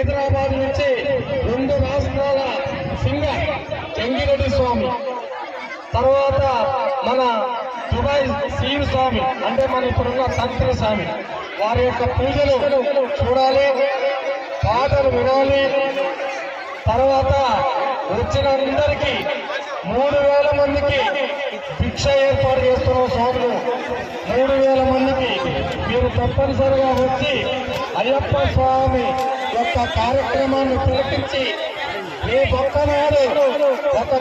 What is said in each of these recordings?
హైదరాబాద్ నుంచి 2 రాష్ట్రాల సింగర్ చెంగిరెడ్డి స్వామి, తర్వాత మన దుబాయ్ సీన్ స్వామి అంటే మన ఇప్పుడున్న తంత్రి స్వామి, వారి యొక్క పూజలు చూడాలి, పాటలు వినాలి. తర్వాత వచ్చిన అందరికీ 3000 మందికి భిక్ష ఏర్పాటు చేస్తున్న స్వాములు. 3000 మందికి మీరు తప్పనిసరిగా వచ్చి అయ్యప్ప స్వామి యొక్క కార్యక్రమాన్ని తిలకించి మీ ఒక్కనాడు ఒక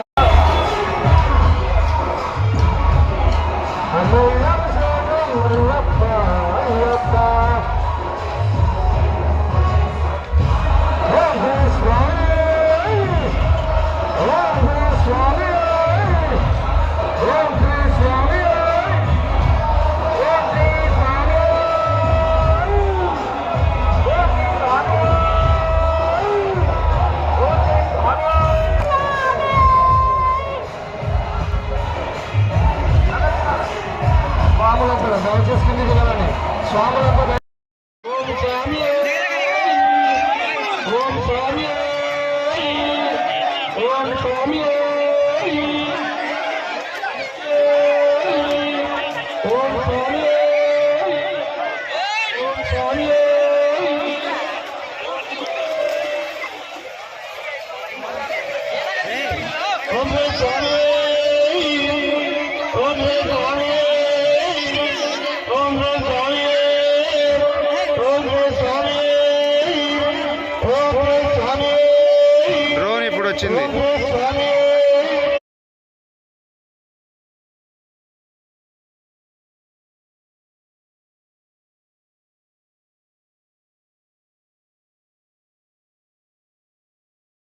డ్రోన్ ఇప్పుడు వచ్చింది.